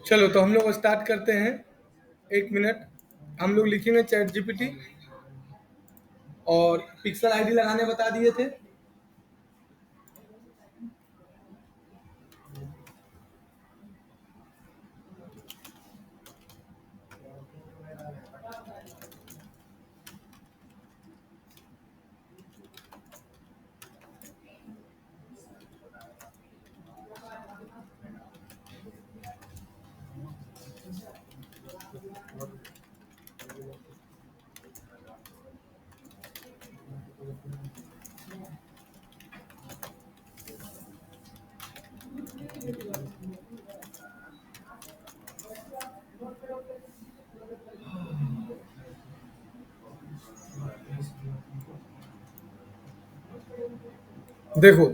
चलो तो हम लोग स्टार्ट करते हैं। 1 मिनट। हम लोग लिखेंगे चैट जीपीटी और पिक्सल आईडी लगाने बता दिए थे। देखो,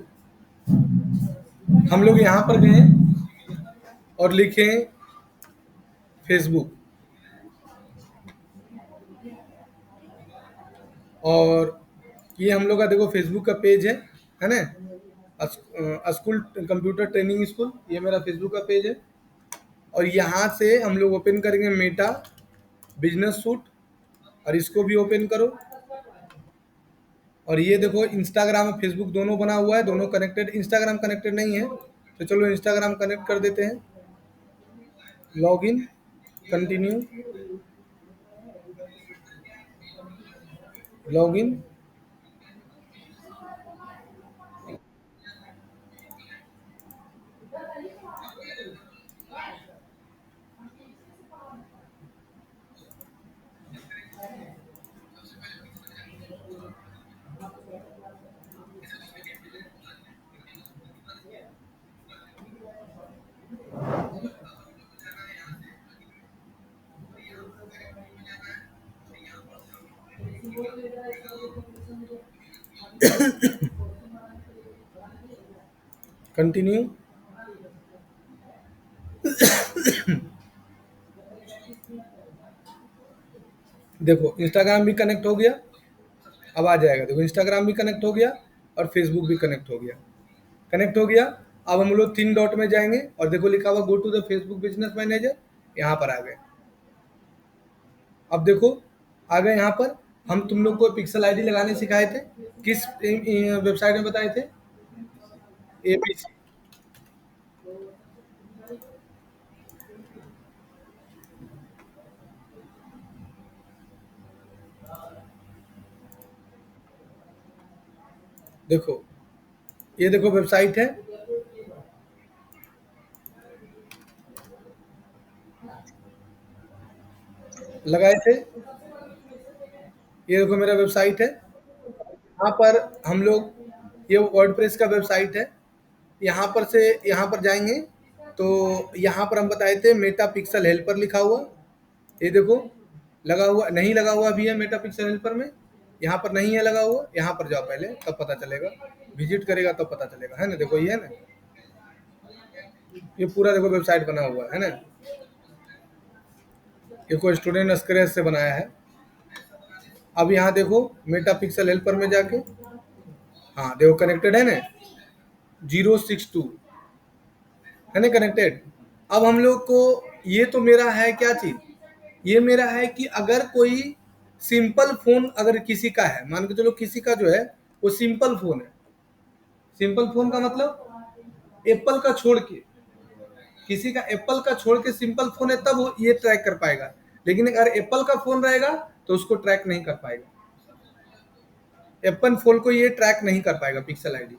हम लोग यहाँ पर गए और लिखे फेसबुक, और ये हम लोग का देखो फेसबुक का पेज है ना। स्कूल कंप्यूटर ट्रेनिंग स्कूल, ये मेरा फेसबुक का पेज है। और यहाँ से हम लोग ओपन करेंगे मेटा बिजनेस सूट, और इसको भी ओपन करो। और ये देखो इंस्टाग्राम और फेसबुक दोनों बना हुआ है, दोनों कनेक्टेड। इंस्टाग्राम कनेक्टेड नहीं है तो चलो इंस्टाग्राम कनेक्ट कर देते हैं। Login, continue, login. कंटिन्यू। देखो इंस्टाग्राम भी कनेक्ट हो गया। अब आ जाएगा, देखो इंस्टाग्राम भी कनेक्ट हो गया और फेसबुक भी कनेक्ट हो गया। कनेक्ट हो गया। अब हम लोग 3 डॉट में जाएंगे और देखो लिखा हुआ go to the Facebook business manager, यहाँ पर आ गए। अब देखो आ गए यहाँ पर। हम तुम लोग को पिक्सल आईडी लगाने सिखाए थे, किस वेबसाइट में बताए थे? एबीसी। देखो ये देखो वेबसाइट है, लगाए थे। ये देखो मेरा वेबसाइट है। यहाँ पर हम लोग, ये वर्डप्रेस का वेबसाइट है। यहाँ पर से यहाँ पर जाएंगे तो यहाँ पर हम बताए थे मेटा पिक्सल हेल्पर लिखा हुआ। ये देखो लगा हुआ, नहीं लगा हुआ भी है मेटा पिक्सल हेल्पर में। यहाँ पर नहीं है लगा हुआ, यहाँ पर जाओ पहले तब पता चलेगा। विजिट करेगा तब पता चलेगा, है ना। देखो ये है ना, ये पूरा देखो वेबसाइट बना हुआ है ना। ये कोई स्टूडेंट स्क्रैच से बनाया है। अब यहाँ देखो मेटा पिक्सल हेल्पर में जाके, हाँ देखो कनेक्टेड है ना, 062 है ना कनेक्टेड। अब हम लोग को ये तो मेरा है क्या चीज, ये मेरा है कि अगर कोई सिंपल फोन अगर किसी का है, मान के चलो किसी का जो है वो सिंपल फोन है। सिंपल फोन का मतलब एप्पल का छोड़ के, किसी का एप्पल का छोड़ के सिंपल फोन है तब वो ये ट्रैक कर पाएगा। लेकिन अगर एप्पल का फोन रहेगा तो उसको ट्रैक नहीं कर पाएगा। एप्पल फोन को ये ट्रैक नहीं कर पाएगा पिक्सल आईडी।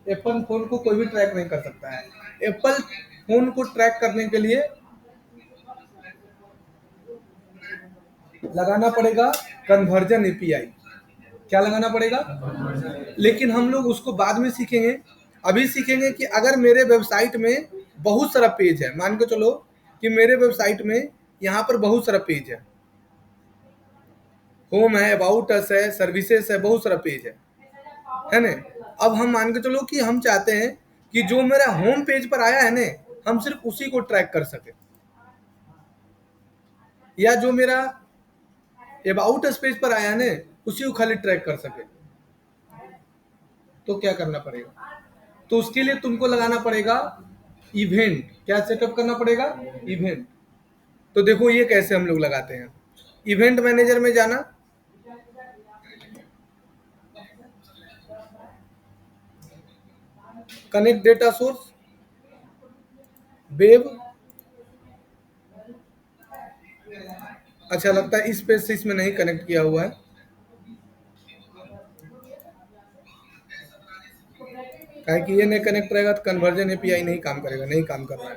एप्पल फोन को कोई भी ट्रैक नहीं कर सकता है। एप्पल फोन को ट्रैक करने के लिए लगाना पड़ेगा कन्वर्जन एपीआई। क्या लगाना पड़ेगा? लेकिन हम लोग उसको बाद में सीखेंगे। अभी सीखेंगे कि अगर मेरे वेबसाइट में बहुत सारा पेज है, मान के चलो कि मेरे वेबसाइट में यहाँ पर बहुत सारा पेज है, होम है, अबाउट अस है, सर्विसेज है, बहुत सारा पेज है ना। अब हम मान के चलो कि हम चाहते हैं कि जो मेरा होम पेज पर आया है ना, हम सिर्फ उसी को ट्रैक कर सके, या जो मेरा अबाउट अस पेज पर आया है ना, उसी को खाली ट्रैक कर सके। तो क्या करना पड़ेगा? तो उसके लिए तुमको लगाना पड़ेगा इवेंट। क्या सेटअप करना पड़ेगा? इवेंट। तो देखो ये कैसे हम लोग लगाते हैं। इवेंट मैनेजर में जाना, कनेक्ट डेटा सोर्स, वेब। अच्छा लगता है इस पेज से इसमें नहीं कनेक्ट किया हुआ है। काहे कि ये नहीं कनेक्ट रहेगा तो कन्वर्जन एपीआई नहीं काम करेगा, नहीं काम कर रहा है।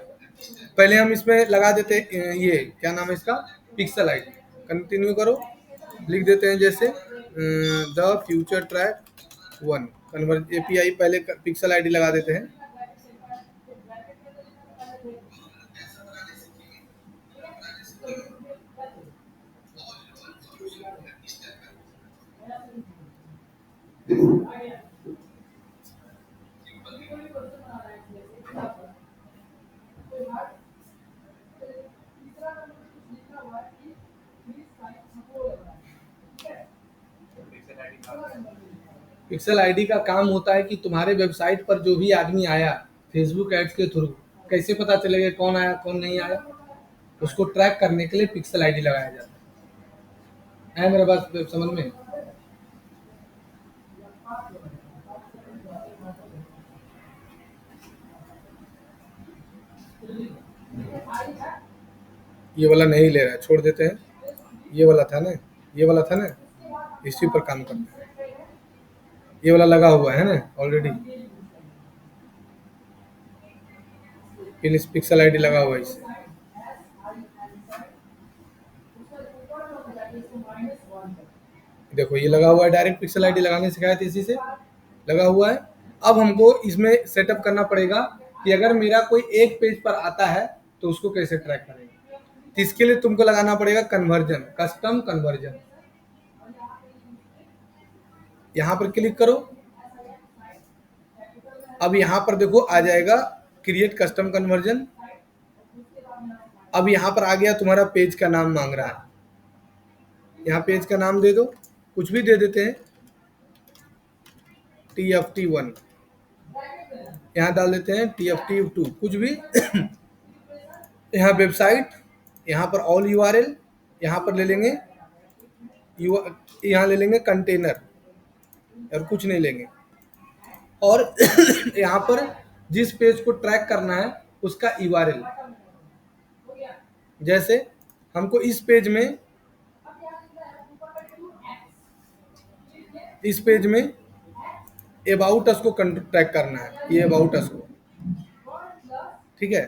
पहले हम इसमें लगा देते ये क्या नाम है इसका, पिक्सल आईडी। कंटिन्यू करो, लिख देते हैं जैसे the future track one converge API, पहले पिक्सल आईडी लगा देते हैं। पिक्सल आईडी का काम होता है कि तुम्हारे वेबसाइट पर जो भी आदमी आया फेसबुक एड्स के थ्रू, कैसे पता चलेगा कौन आया कौन नहीं आया, उसको ट्रैक करने के लिए पिक्सल आईडी लगाया जाता है मेरे पास समझ में। ये वाला नहीं ले रहा है, छोड़ देते हैं। ये वाला था ना, ये वाला था ना, इसी पर काम करते हैं। ये वाला लगा हुआ है ना ऑलरेडी, फिर पिक्सल आईडी लगा हुआ है इससे। देखो ये लगा हुआ है, डायरेक्ट पिक्सल आईडी लगाने सिखाया था, इसी से लगा हुआ है। अब हमको इसमें सेटअप करना पड़ेगा कि अगर मेरा कोई एक पेज पर आता है तो उसको कैसे ट्रैक करेंगे। तो इसके लिए तुमको लगाना पड़ेगा कन्वर्जन, कस्टम कन्वर्जन। यहाँ पर क्लिक करो। अब यहाँ पर देखो आ जाएगा क्रिएट कस्टम कन्वर्जन। अब यहाँ पर आ गया तुम्हारा पेज का नाम मांग रहा है, यहाँ पेज का नाम दे दो, कुछ भी दे देते हैं, TFT1, यहाँ डाल देते हैं TFT2 कुछ भी। यहाँ वेबसाइट, यहाँ पर ऑल यूआरएल, यहाँ पर ले लेंगे यहाँ ले लेंगे कंटेनर, और कुछ नहीं लेंगे। और यहाँ पर जिस पेज को ट्रैक करना है उसका यूआरएल, जैसे हमको इस पेज में अबाउट अस को ट्रैक करना है, ये अबाउट अस को, ठीक है।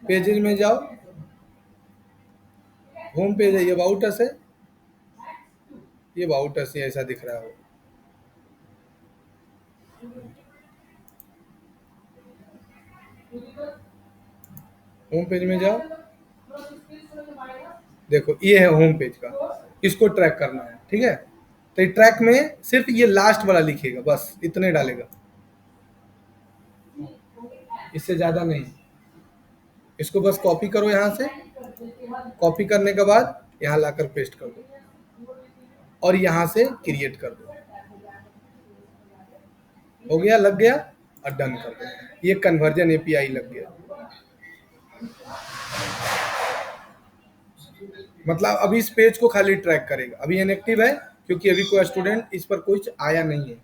पेजेज में जाओ, होम पेज है, ये अबाउट अस है, ये अबाउट अस ही ऐसा दिख रहा है। होम पेज में जाओ, देखो ये है होम पेज का, इसको ट्रैक करना है, ठीक है। तो ट्रैक में सिर्फ ये लास्ट वाला लिखेगा, बस इतने डालेगा, इससे ज्यादा नहीं। इसको बस कॉपी करो यहाँ से, कॉपी करने के बाद यहाँ लाकर पेस्ट कर दो और यहाँ से क्रिएट कर दो। हो गया, लग गया, और डन कर दो। ये कन्वर्जन एपीआई लग गया। मतलब अभी इस पेज को खाली ट्रैक करेगा, अभी इनएक्टिव है क्योंकि अभी कोई स्टूडेंट इस पर कुछ आया नहीं है,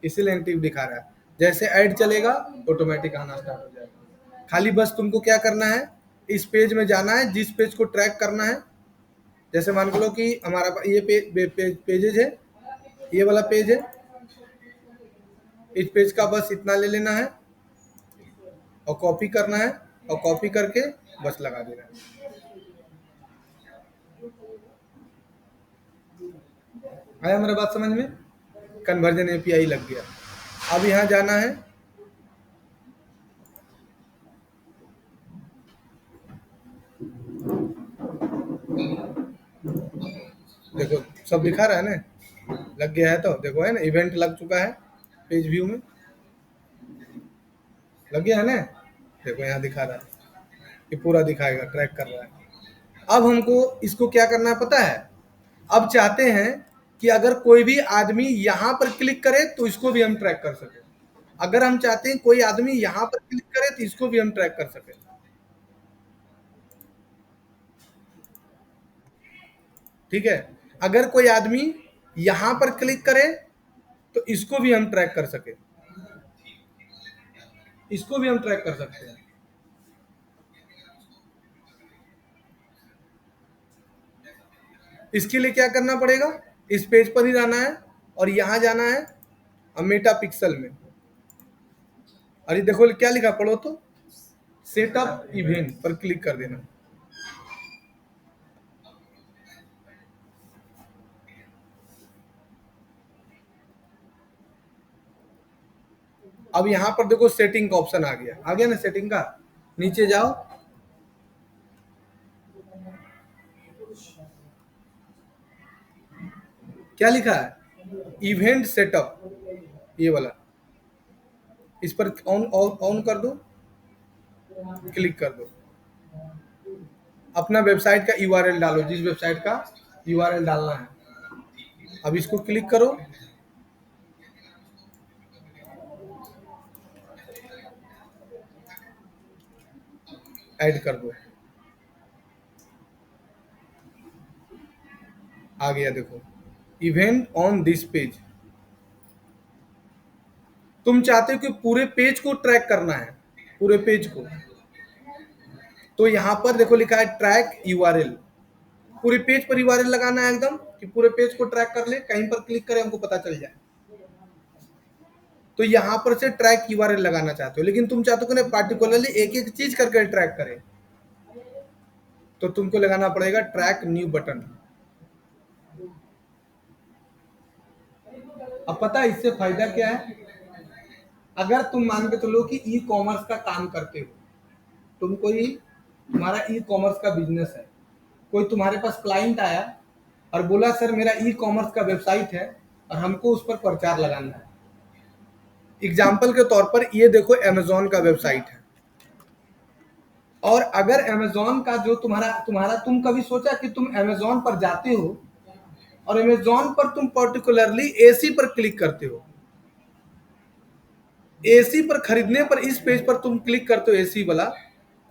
इसीलिए इनएक्टिव दिखा रहा है। जैसे ऐड चलेगा ऑटोमेटिक आना स्टार्ट हो जाएगा। खाली बस तुमको क्या करना है, इस पेज में जाना है, जिस पेज को ट्रैक करना है। जैसे मान लो कि हमारा ये पेजेज है, ये वाला पेज है, इस पेज का बस इतना ले लेना है और कॉपी करना है, और कॉपी करके बस लगा देना है। आया मेरा बात समझ में? कन्वर्जन एपीआई लग गया। अब यहाँ जाना है, देखो सब दिखा रहा है ना, लग गया है तो देखो है ना, इवेंट लग चुका है पेज व्यू में, लग गया है ना, देखो यहाँ दिखा रहा है, ये पूरा दिखाएगा, ट्रैक कर रहा है। अब हमको इसको क्या करना है पता है, अब चाहते हैं कि अगर कोई भी आदमी यहाँ पर क्लिक करे तो इसको भी हम ट्रैक कर सके, अगर हम चाहते हैं कोई आदमी यहाँ पर क्लिक करे तो इसको भी हम ट्रैक कर सके। ठीक है, अगर कोई आदमी यहाँ पर क्लिक करे तो इसको भी हम ट्रैक कर सके, इसको भी हम ट्रैक कर सकते हैं। इसके लिए क्या करना पड़ेगा, इस पेज पर ही रहना है और यहाँ जाना है मेटा पिक्सल में, अरे देखो क्या लिखा, पढ़ो तो, सेटअप इवेंट पर क्लिक कर देना। अब यहाँ पर देखो सेटिंग का ऑप्शन आ गया ना सेटिंग का, नीचे जाओ, क्या लिखा है, इवेंट सेटअप, ये वाला, इस पर ऑन ऑन कर दो, क्लिक कर दो, अपना वेबसाइट का यूआरएल डालो, जिस वेबसाइट का यूआरएल डालना है, अब इसको क्लिक करो, ऐड कर दो, आ गया देखो, इवेंट ऑन दिस पेज। तुम चाहते हो कि पूरे पेज को ट्रैक करना है, पूरे पेज को, तो यहाँ पर देखो लिखा है ट्रैक यूआरएल, पूरे पेज पर यूआरएल लगाना है एकदम, कि पूरे पेज को ट्रैक कर ले, कहीं पर क्लिक करें हमको पता चल जाए। तो यहाँ पर से ट्रैक यूआरएल लगाना चाहते हो, लेकिन तुम चाहते हो कि पार्टिकुलरली एक एक चीज करके ट्रैक करे, तो तुमको लगाना पड़ेगा ट्रैक न्यू बटन। अब पता है इससे फायदा क्या है, अगर तुम मान के चलो कि ई कॉमर्स का काम करते हो, तुम कोई, तुम्हारा ई कॉमर्स का बिजनेस है, कोई तुम्हारे पास क्लाइंट आया और बोला सर मेरा ई कॉमर्स का वेबसाइट है और हमको उस पर प्रचार लगाना है, एग्जाम्पल के तौर पर ये देखो अमेजोन का वेबसाइट है, और अगर अमेजोन का जो तुम्हारा तुम्हारा तुम कभी सोचा कि तुम अमेजोन पर जाते हो और अमेजोन पर तुम पर्टिकुलरली एसी पर क्लिक करते हो, एसी पर खरीदने पर इस पेज पर तुम क्लिक करते हो एसी वाला,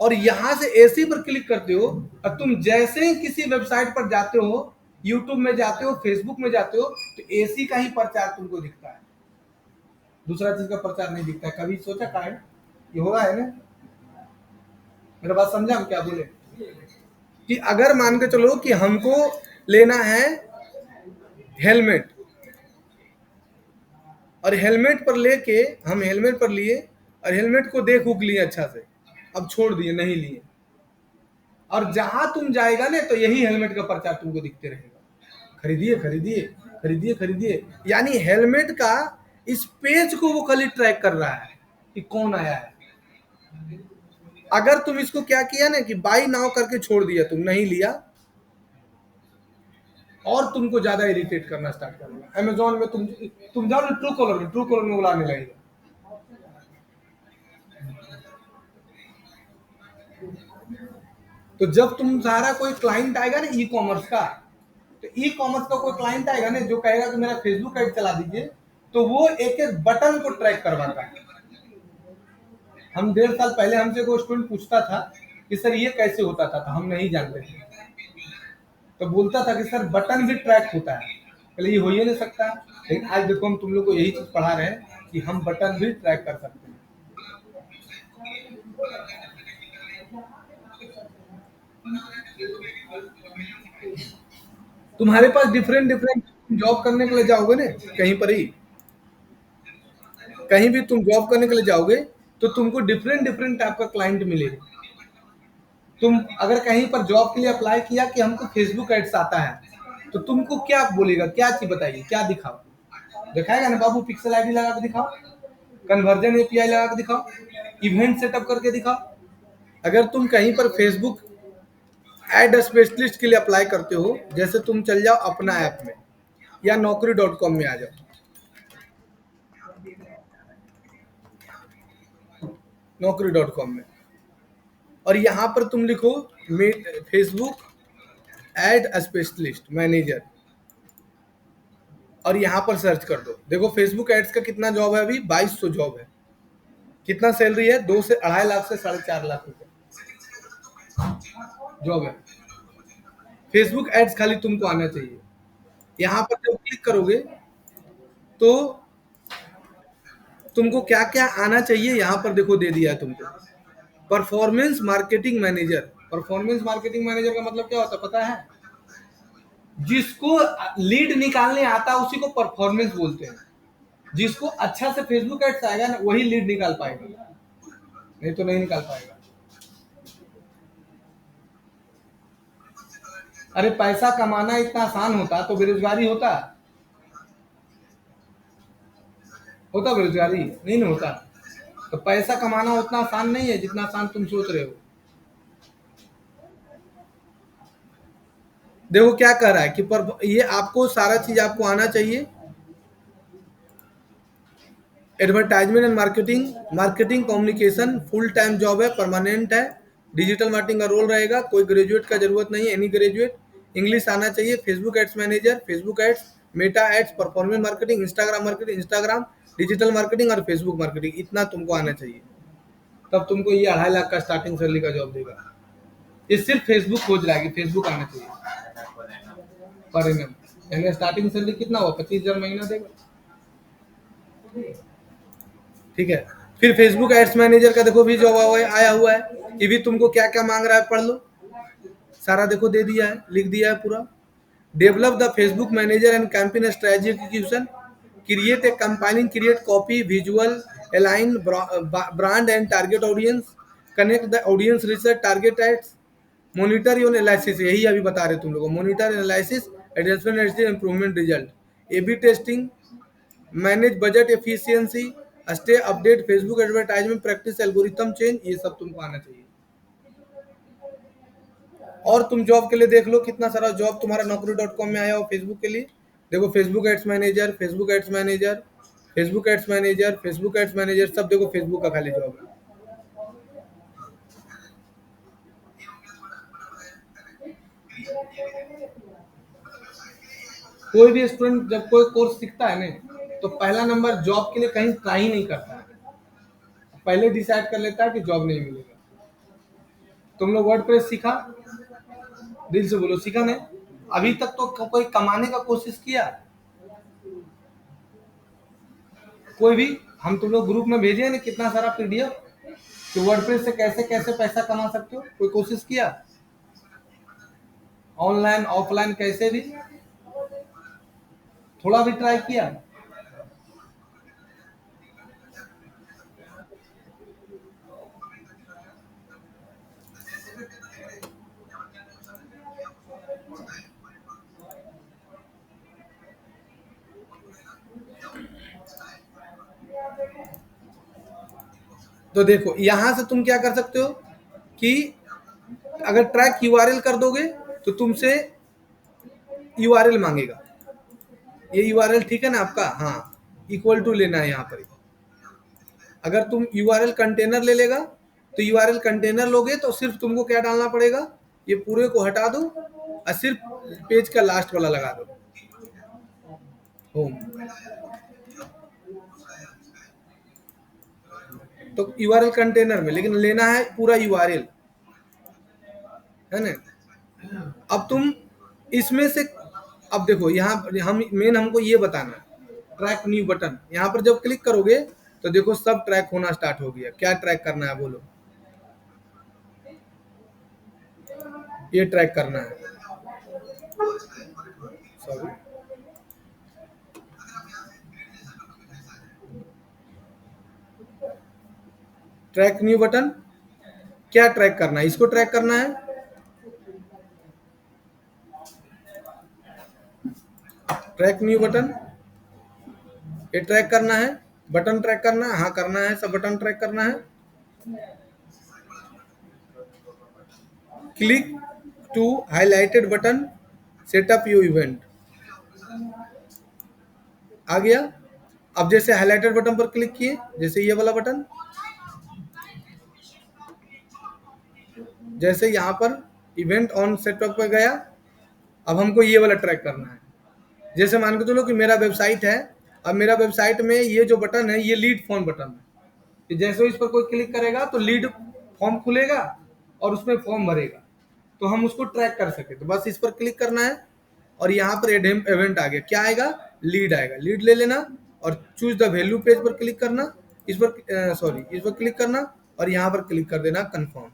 और यहां से एसी पर क्लिक करते हो, और तुम जैसे ही किसी वेबसाइट पर जाते हो, यूट्यूब में जाते हो, फेसबुक में जाते हो, तो एसी का ही प्रचार तुमको दिखता है, दूसरा चीज का प्रचार नहीं दिखता है। कभी सोचा का है ये होगा है ना, मेरा बात समझा हम क्या बोले, कि अगर मान के चलो कि हमको लेना है हेलमेट, और हेलमेट पर लेके हम हेलमेट पर लिए और हेलमेट को देख उक लिए अच्छा से, अब छोड़ दिए नहीं लिए, और जहां तुम जाएगा ना तो यही हेलमेट का प्रचार तुमको दिखते रहेगा, खरीदिए खरीदिए खरीदिए खरीदिए, यानी हेलमेट का इस पेज को वो खाली ट्रैक कर रहा है कि कौन आया है। अगर तुम इसको क्या किया ना कि बाई नाउ करके छोड़ दिया, तुम नहीं लिया, और तुमको ज्यादा इरिटेट करना स्टार्ट कर दिया, अमेजोन में तुम जाओ ना ट्रू कॉलर में बुलाने लगेगा, तो जब तुम सारा कोई क्लाइंट आएगा ना ई कॉमर्स का, तो ई कॉमर्स का कोई क्लाइंट आएगा ना जो कहेगा कि मेरा फेसबुक ऐड चला दीजिए, तो वो एक एक बटन को ट्रैक करवाता है। हम 1.5 साल पहले हमसे कोई स्टूडेंट पूछता था कि सर ये कैसे होता था, तो हम नहीं जानते थे, तो बोलता था कि सर बटन भी ट्रैक होता है, पहले ये हो ही नहीं सकता, लेकिन आज देखो हम तुम लोग को यही चीज पढ़ा रहे हैं कि हम बटन भी ट्रैक कर सकते हैं। तुम्हारे पास डिफरेंट डिफरेंट जॉब करने के लिए जाओगे ना, कहीं पर ही कहीं भी तुम जॉब करने के लिए जाओगे, तो तुमको डिफरेंट डिफरेंट टाइप का क्लाइंट मिलेगा। तुम अगर कहीं पर जॉब के लिए अप्लाई किया कि हमको फेसबुक एड्स आता है, तो तुमको क्या बोलेगा, क्या चीज बताइए, क्या दिखाओ, दिखाएगा ना बाबू पिक्सल आईडी लगा के दिखाओ, कन्वर्जन एपीआई लगा के दिखाओ, इवेंट सेटअप करके दिखाओ। अगर तुम कहीं पर फेसबुक एड स्पेशलिस्ट के लिए अप्लाई करते हो, जैसे तुम चल जाओ अपना ऐप में या Naukri.com में आ जाओ, Naukri.com में, और यहाँ पर तुम लिखो फेसबुक एड स्पेशलिस्ट मैनेजर, और यहाँ पर सर्च कर दो। देखो फेसबुक एड्स का कितना जॉब है, अभी 2200 जॉब है। कितना सैलरी है, 2 से 2.5 लाख से 4.5 लाख रुपए जॉब है। फेसबुक एड्स खाली तुमको आना चाहिए। यहाँ पर जब क्लिक करोगे तो तुमको क्या क्या आना चाहिए यहाँ पर देखो दे दिया है तुमको। Performance marketing manager. Performance marketing manager का मतलब क्या होता है पता है? जिसको लीड निकालने आता है उसी को परफॉर्मेंस बोलते हैं। जिसको अच्छा से फेसबुक एड्स आएगा ना वही लीड निकाल पाएगा, नहीं तो नहीं निकाल पाएगा। अरे पैसा कमाना इतना आसान होता तो बेरोजगारी होता? होता बेरोजगारी? नहीं ना होता। तो पैसा कमाना उतना आसान नहीं है जितना आसान तुम सोच रहे हो। देखो क्या कह रहा है कि ये आपको सारा चीज आपको आना चाहिए। Advertisement and marketing, marketing communication full time job है, परमानेंट है। डिजिटल मार्केटिंग का रोल रहेगा, कोई ग्रेजुएट का जरूरत नहीं है, एनी ग्रेजुएट। इंग्लिश आना चाहिए। Facebook ads manager, Facebook ads, Meta ads, performance marketing, Instagram digital marketing और फेसबुक मार्केटिंग, इतना तुमको आना चाहिए। तब तुमको ये 2.5 लाख का स्टार्टिंग सैलरी का जॉब देगा। ये सिर्फ फेसबुक खोज रहा है कि फेसबुक आना चाहिए पर एनम। यानी स्टार्टिंग सैलरी कितना हुआ, 25,000 महीना देगा। ठीक है। फिर फेसबुक एड्स मैनेजर का देखो भी जॉब आया हुआ है, ये भी तुमको क्या क्या मांग रहा है पढ़ लो। सारा देखो दे दिया है, लिख दिया है पूरा। Develop the Facebook manager and campaign strategy execution, create a compiling create copy visual align brand and target audience, connect the audience research target ads, monitor your analysis, यही अभी बता रहे तुम लोगों, monitor analysis adjustment improvement result, AB testing, manage budget efficiency, stay update Facebook advertisement practice algorithm change, ये सब तुमको आना चाहिए। और तुम जॉब के लिए देख लो कितना सारा जॉब तुम्हारा Naukri.com में आया हो फेसबुक के लिए। देखो Facebook ads manager, Facebook ads manager, Facebook ads manager, Facebook ads manager, सब देखो फेसबुक का खाली जॉब है। कोई भी स्टूडेंट जब कोई कोर्स सीखता है ना तो पहला नंबर जॉब के लिए कहीं ट्राई नहीं करता है, पहले डिसाइड कर लेता है कि जॉब नहीं मिलेगा। तुम लोग वर्डप्रेस सीखा, दिल से बोलो सीखा नहीं? अभी तक तो कोई कमाने का कोशिश किया? कोई भी? हम तुम लोग ग्रुप में भेजे ना कितना सारा पीडीएफ कि वर्डप्रेस से कैसे कैसे पैसा कमा सकते हो, कोई कोशिश किया? ऑनलाइन ऑफलाइन कैसे भी थोड़ा भी ट्राई किया? तो देखो यहां से तुम क्या कर सकते हो कि अगर ट्रैक यूआरएल कर दोगे तो तुमसे यूआरएल मांगेगा। ये यूआरएल ठीक है ना आपका? हाँ, इक्वल टू लेना है यहाँ पर। अगर तुम यूआरएल कंटेनर ले लेगा तो यूआरएल कंटेनर लोगे तो सिर्फ तुमको क्या डालना पड़ेगा, ये पूरे को हटा दो और सिर्फ पेज का लास्ट वाला लगा दो, होम। तो यूआरएल कंटेनर में, लेकिन लेना है पूरा यूआरएल, है ना? अब तुम इसमें से, अब देखो यहाँ हम मेन हमको ये बताना है, ट्रैक न्यू बटन यहाँ पर जब क्लिक करोगे तो देखो सब ट्रैक होना स्टार्ट हो गया। क्या ट्रैक करना है बोलो? ये ट्रैक करना है, सॉरी, ट्रैक न्यू बटन। क्या ट्रैक करना है? इसको ट्रैक करना है। ट्रैक न्यू बटन, ये ट्रैक करना है। बटन ट्रैक करना है, हाँ करना है, सब बटन ट्रैक करना है। Click to highlighted button setup you event आ गया। अब जैसे हाईलाइटेड बटन पर क्लिक किए, जैसे ये वाला बटन, जैसे यहाँ पर इवेंट ऑन सेटअप पे गया, अब हमको ये वाला ट्रैक करना है। जैसे मान के चलो कि मेरा वेबसाइट है, अब मेरा वेबसाइट में ये जो बटन है ये लीड फॉर्म बटन है, कि जैसे इस पर कोई क्लिक करेगा तो लीड फॉर्म खुलेगा और उसमें फॉर्म भरेगा, तो हम उसको ट्रैक कर सके। तो बस इस पर क्लिक करना है और यहाँ पर इवेंट आ गया, क्या आएगा, लीड आएगा। लीड ले लेना और चूज द वैल्यू पेज पर क्लिक करना, इस पर सॉरी इस पर क्लिक करना और यहाँ पर क्लिक कर देना कंफर्म।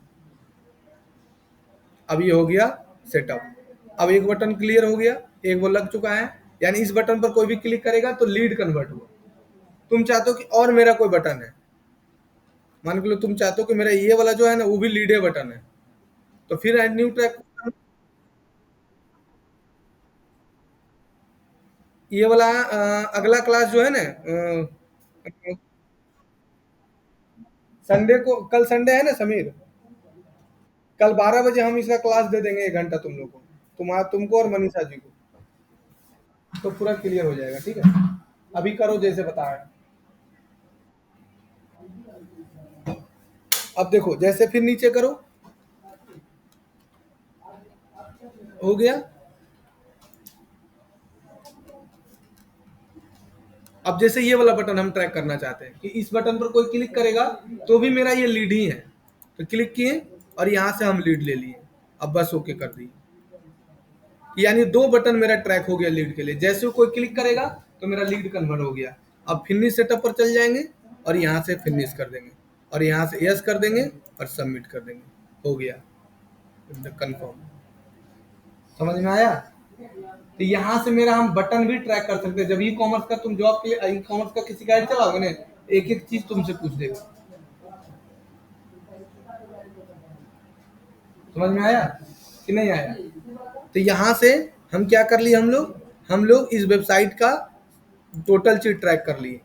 अब ये हो गया सेटअप। अब एक बटन क्लियर हो गया, एक वो लग चुका है, यानी इस बटन पर कोई भी क्लिक करेगा तो लीड कन्वर्ट हुआ। तुम चाहते हो कि और मेरा कोई बटन है, मान के लो तुम चाहते हो कि मेरा ये वाला जो है ना वो भी लीडे बटन है, तो फिर ऐड न्यू ट्रैक, ये वाला अगला क्लास जो है ना, संडे को, कल संडे है ना समीर, कल 12 बजे हम इसका क्लास दे देंगे, 1 घंटा तुम लोग को, तुमको और मनीषा जी को, तो पूरा क्लियर हो जाएगा। ठीक है, अभी करो जैसे बताया। अब देखो जैसे फिर नीचे करो, हो गया। अब जैसे ये वाला बटन हम ट्रैक करना चाहते हैं कि इस बटन पर कोई क्लिक करेगा तो भी मेरा ये लीड ही है, तो क्लिक किए और यहाँ से हम लीड ले लिए। अब बस ओके कर दी, यानी 2 बटन मेरा ट्रैक हो गया लीड के लिए। जैसे कोई क्लिक करेगा तो मेरा लीड कन्वर्ट हो गया। अब फिनिश सेटअप पर चल जाएंगे और यहाँ से फिनिश कर देंगे और यहाँ से यस कर देंगे और सबमिट कर देंगे, हो गया कंफर्म। समझ में आया? तो यहाँ से मेरा हम बटन भी ट्रैक कर सकते हैं। जब ई कॉमर्स का तुम जॉब के लिए ई कॉमर्स का किसी का चलाओगे ना, एक एक चीज तुमसे पूछ देगा। समझ में आया कि नहीं आया? तो यहाँ से हम क्या कर लिए, हम लोग इस वेबसाइट का टोटल चीज ट्रैक कर लिए।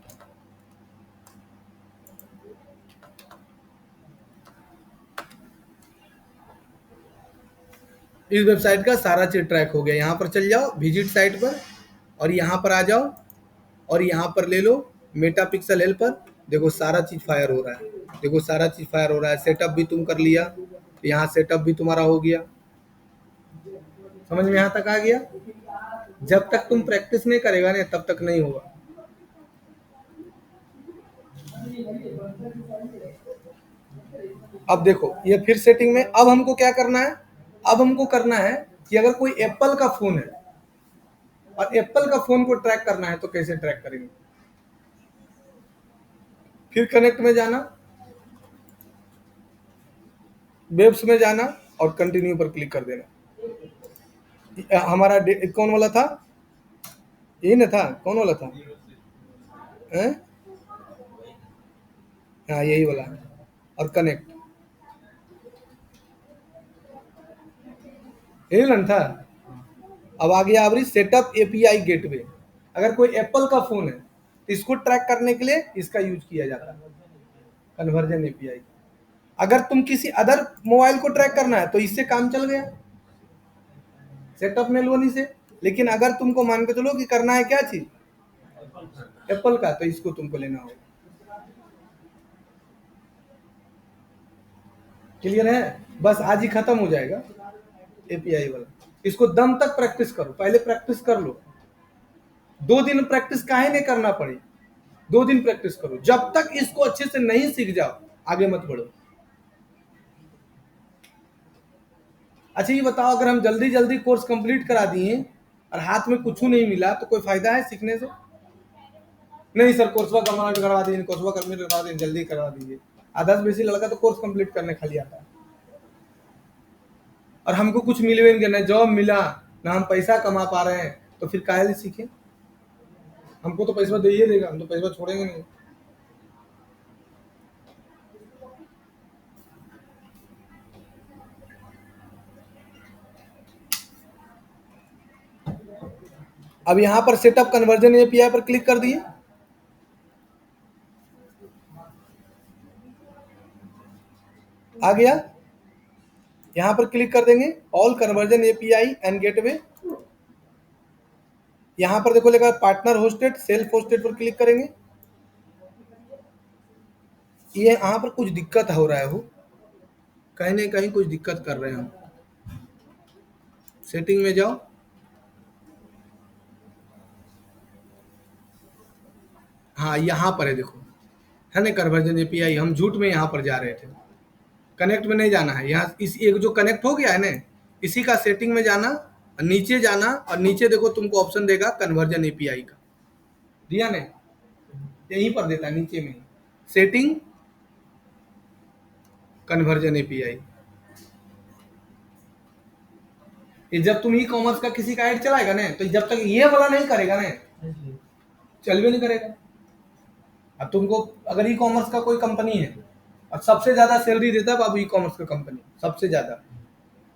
इस वेबसाइट का सारा चीज ट्रैक हो गया। यहाँ पर चल जाओ विजिट साइट पर और यहाँ पर आ जाओ और यहाँ पर ले लो मेटा पिक्सल हेल्पर। देखो सारा चीज फायर हो रहा है, देखो सारा चीज फायर हो रहा है। सेटअप भी तुम कर लिया, यहाँ सेटअप भी तुम्हारा हो गया। समझ में यहाँ तक आ गया? जब तक तुम प्रैक्टिस नहीं करेगा ना तब तक नहीं होगा। अब देखो ये फिर सेटिंग में, अब हमको क्या करना है, अब हमको करना है कि अगर कोई एप्पल का फोन है और एप्पल का फोन को ट्रैक करना है तो कैसे ट्रैक करेंगे। फिर कनेक्ट में जाना, वेब्स में जाना और कंटिन्यू पर क्लिक कर देना। हमारा कौन वाला था, यही ना था, कौन वाला था, हैं? हाँ यही वाला है और कनेक्ट, यही ना था। अब आ गया अभी सेटअप एपीआई गेटवे। अगर कोई एप्पल का फोन है तो इसको ट्रैक करने के लिए इसका यूज किया जाता है, कन्वर्जन एपीआई। अगर तुम किसी अदर मोबाइल को ट्रैक करना है तो इससे काम चल गया, सेटअप में लोनी से। लेकिन अगर तुमको मान के चलो कि करना है क्या चीज, एप्पल का, तो इसको तुमको लेना होगा। क्लियर है? बस आज ही खत्म हो जाएगा एपीआई वाला। इसको दम तक प्रैक्टिस करो, पहले प्रैक्टिस कर लो। 2 दिन प्रैक्टिस काहे नहीं करना पड़े, 2 दिन प्रैक्टिस करो। जब तक इसको अच्छे से नहीं सीख जाओ आगे मत बढ़ो। अच्छा ये बताओ, अगर हम जल्दी जल्दी कोर्स कंप्लीट करा दिए और हाथ में कुछ नहीं मिला तो कोई फायदा है सीखने से? नहीं सर कोर्सवा करवा दीजिए, कोर्सवा कंप्लीट करवा दीजिए, जल्दी करवा दीजिए। आधा से बेसी लड़का तो कोर्स कंप्लीट करने खाली आता है और हमको कुछ मिलवे नहीं, ना जॉब मिला ना हम पैसा कमा पा रहे हैं, तो फिर काहे लिए सीखे? हमको तो पैसा दे ही देगा, हम तो पैसा छोड़ेंगे नहीं। अब यहाँ पर सेटअप कन्वर्जन एपीआई पर क्लिक कर दिए, आ गया। यहाँ पर क्लिक कर देंगे all conversion API and gateway. यहाँ पर देखो लेगा पार्टनर होस्टेड सेल्फ होस्टेड पर क्लिक करेंगे। ये यहाँ पर कुछ दिक्कत हो रहा है, वो कहीं ना कहीं कुछ दिक्कत कर रहे हैं हम। सेटिंग में जाओ, हाँ यहाँ पर है देखो, है ना कन्वर्जन एपीआई। हम झूठ में यहाँ पर जा रहे थे, कनेक्ट में नहीं जाना है। यहाँ इस एक जो कनेक्ट हो गया है ना, इसी का सेटिंग में जाना और नीचे जाना, और नीचे देखो तुमको ऑप्शन देगा कन्वर्जन एपीआई का, दिया ने यहीं पर देता है नीचे में, सेटिंग कन्वर्जन एपीआई। ये जब तुम ई कॉमर्स का किसी का ऐड चलाएगा ना, तो जब तक ये वाला नहीं करेगा ना, चल भी नहीं करेगा। अब तुमको अगर ई कॉमर्स का कोई कंपनी है और सबसे ज्यादा सैलरी देता है बाबू ई कॉमर्स का कंपनी, सबसे ज्यादा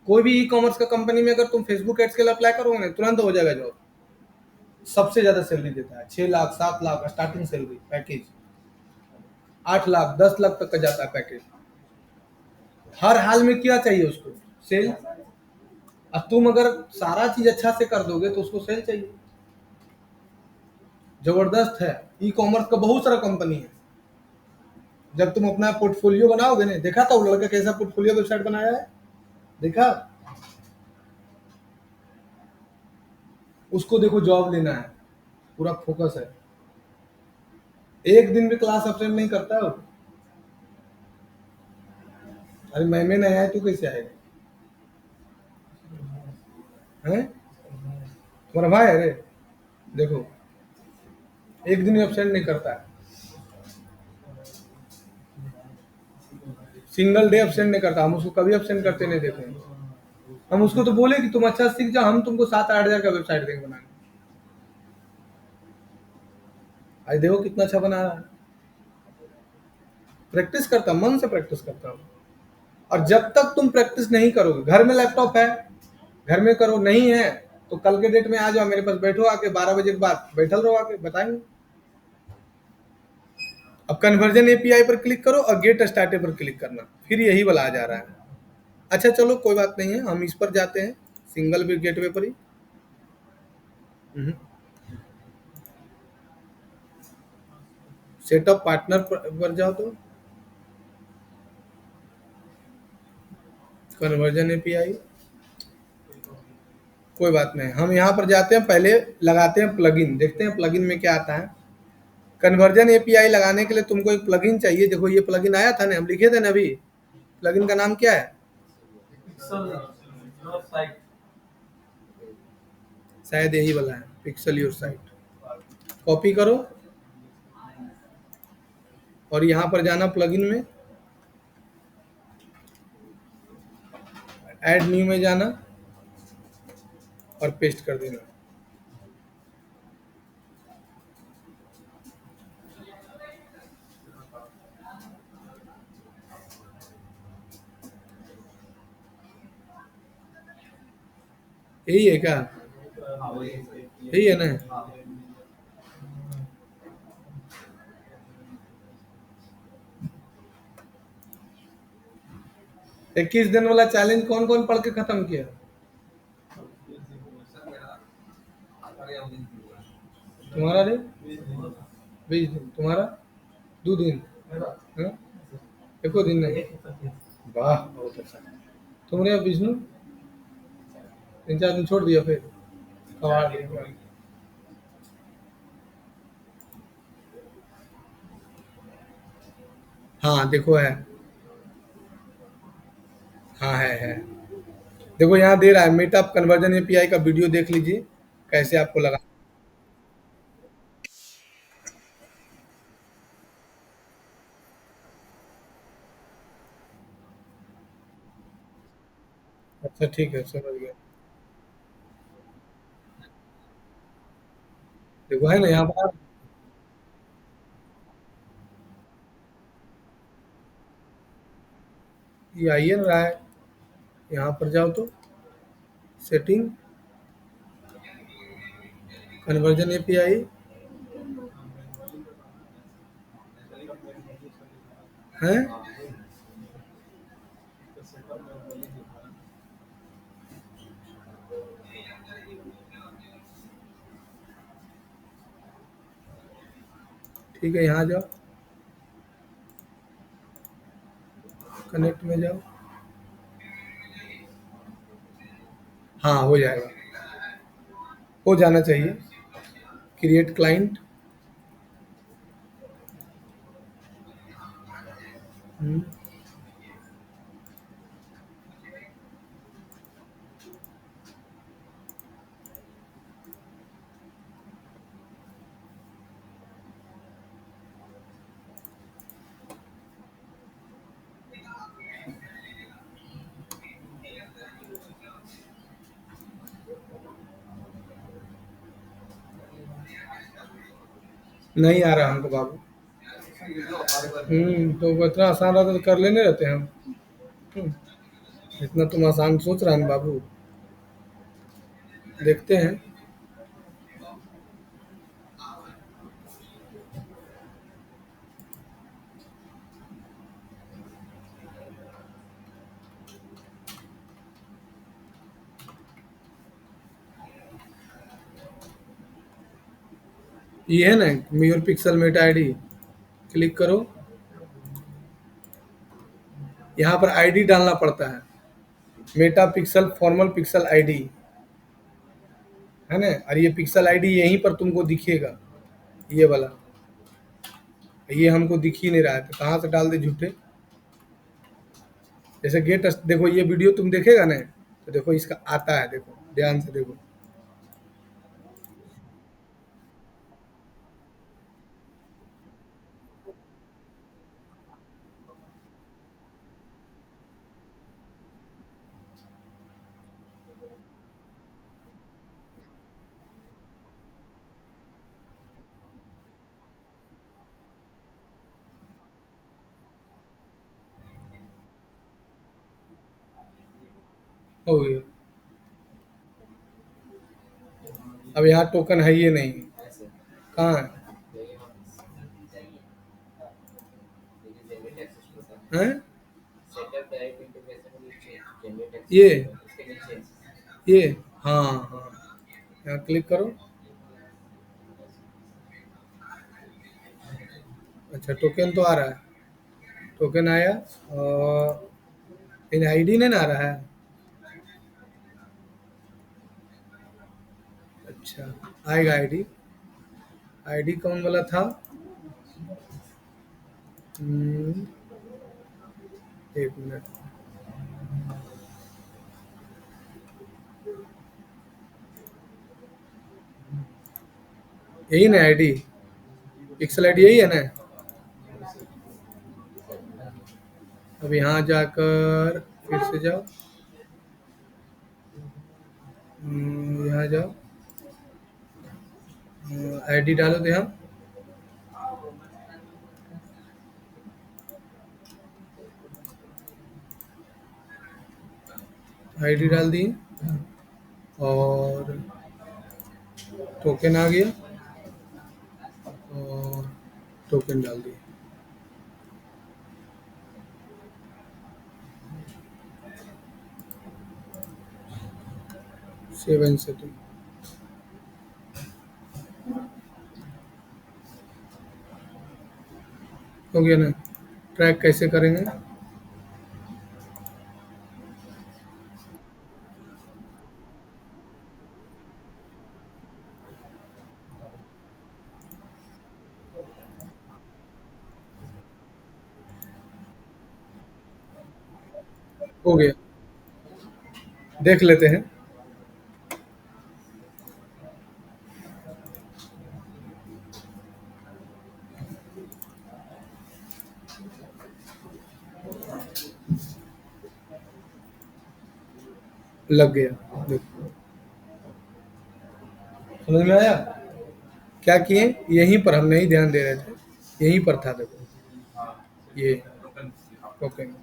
कोई भी ई कॉमर्स का कंपनी में अगर तुम फेसबुक एड्स के लिए अप्लाई करोगे ना, तुरंत हो जाएगा जॉब। सबसे ज्यादा सैलरी देता है, 6 lakh 7 lakh starting salary package, 8 lakh 10 lakh तक का जाता है पैकेज। हर हाल में क्या चाहिए उसको, सेल। अब तुम अगर सारा चीज अच्छा से कर दोगे तो उसको सेल चाहिए। जबरदस्त है, ई कॉमर्स का बहुत सारा कंपनी है। जब तुम अपना पोर्टफोलियो बनाओगे ना, देखा था वो लड़का कैसा पोर्टफोलियो वेबसाइट बनाया है, देखा। उसको देखो जॉब लेना है, पूरा फोकस है, एक दिन भी क्लास अटेंड नहीं करता है वो। अरे मैं नहीं आया, तू कैसे आएगा, हैं तुम्हारा भाई है रे, देखो एक दिन भी एब्सेंट नहीं करता है, सिंगल डे एब्सेंट नहीं करता। हम उसको कभी एब्सेंट करते नहीं देखे हैं। हम उसको तो बोले कि तुम अच्छा सीख जाओ, हम तुमको 7-8 हजार का वेबसाइट देंगे बनाने। आज देखो कितना अच्छा बना रहा है, प्रैक्टिस करता, मन से प्रैक्टिस करता हूँ। और जब तक तुम प्रैक्टिस नहीं करोगे, घर में लैपटॉप है, घर में करो, नहीं है तो कल के डेट में आ जाओ मेरे पास, बैठो आके 12 बजे के बाद बैठल रहो, आके बताएंगे। अब कन्वर्जन एपीआई पर क्लिक करो और गेट स्टार्टे पर क्लिक करना, फिर यही वाला आ जा रहा है। अच्छा चलो कोई बात नहीं है, हम इस पर जाते हैं, सिंगल बिग गेटवे पर ही। सेटअप पार्टनर पर जाओ तो कन्वर्जन एपीआई, कोई बात नहीं, हम यहाँ पर जाते हैं, पहले लगाते हैं प्लगइन, देखते हैं प्लगइन में क्या आता है। कन्वर्जन एपीआई लगाने के लिए तुमको एक प्लगइन चाहिए। देखो ये प्लगइन आया था ना, हम लिखे थे ना अभी, प्लगइन का नाम क्या है, शायद यही वाला है, पिक्सल योर साइट। कॉपी करो और यहाँ पर जाना प्लगइन में, ऐड न्यू में जाना और पेस्ट कर देना। यही है क्या, यही है ना। 21 दिन वाला चैलेंज कौन कौन पढ़ के खत्म किया, तुम्हारा रे 20 दिन, तुम्हारा 2 दिन, हाँ? एको दिन नहीं, वाह बहुत अच्छा। तुमने विष्णु 3-4 दिन छोड़ दिया, फिर कबाड़ दिया। हाँ देखो है, हाँ है। देखो यहाँ दे रहा है मीटअप कन्वर्जन एपीआई का वीडियो देख लीजिए, कैसे आपको लगा। अच्छा ठीक है, समझ गया। देखो है ना यहाँ पर, ये आइए ना रहा है, यहाँ पर जाओ तो सेटिंग कन्वर्जन एपीआई है, ठीक है, यहाँ जाओ, कनेक्ट में जाओ। हाँ, हो जाएगा, हो जाना चाहिए। Create client. नहीं आ रहा हमको बाबू। तो इतना आसान रहता तो कर लेने रहते हम। हम्म, इतना तुम आसान सोच रहा है बाबू। देखते हैं। ये है ना, म्यूर पिक्सल मेटा आईडी, क्लिक करो। यहाँ पर आईडी डालना पड़ता है, Meta pixel formal pixel ID, है ना। और ये पिक्सल आईडी यहीं पर तुमको दिखेगा, ये वाला। ये हमको दिख ही नहीं रहा है, तो कहाँ से डाल दे झूठे। जैसे गेट, देखो ये वीडियो तुम देखेगा ना, तो देखो इसका आता है, देखो ध्यान से देखो। हो गया। अब यहाँ टोकन है ये नहीं, कहाँ है? हैं? ये ये हाँ हाँ, यहाँ क्लिक करो। अच्छा, टोकन तो आ रहा है, टोकन आया। और इन आईडी नहीं ना आ रहा है। अच्छा, आएगा आईडी। आईडी कौन वाला था? हम्म, एक मिनट। यही ना आईडी, पिक्सल आईडी यही है ना। अब यहाँ जाकर फिर से जाओ। यहाँ जाओ, आईडी डालो तो यहाँ। आईडी डाल दी, और टोकन आ गया, और टोकन डाल दिए। सेव एंड सेटिंग हो गया ना। ट्रैक कैसे करेंगे? हो गया, देख लेते हैं। लग गया, देखो समझ में आया। क्या किए, यहीं पर हम नहीं ध्यान दे रहे थे, यहीं पर था देखो, ये टोकन।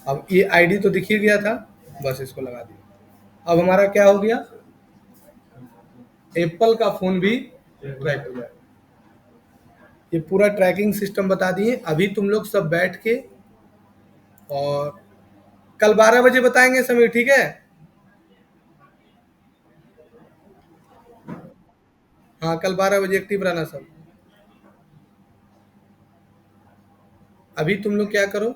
अब ये आईडी तो दिख ही गया था, बस इसको लगा दिया। अब हमारा क्या हो गया, एप्पल का फोन भी ट्रैक हो जाएगा। ये पूरा ट्रैकिंग सिस्टम बता दिए। अभी तुम लोग सब बैठ के, और कल 12 बजे बताएंगे समय, ठीक है? हाँ, कल 12 बजे एक्टिव रहना सब। अभी तुम लोग क्या करो,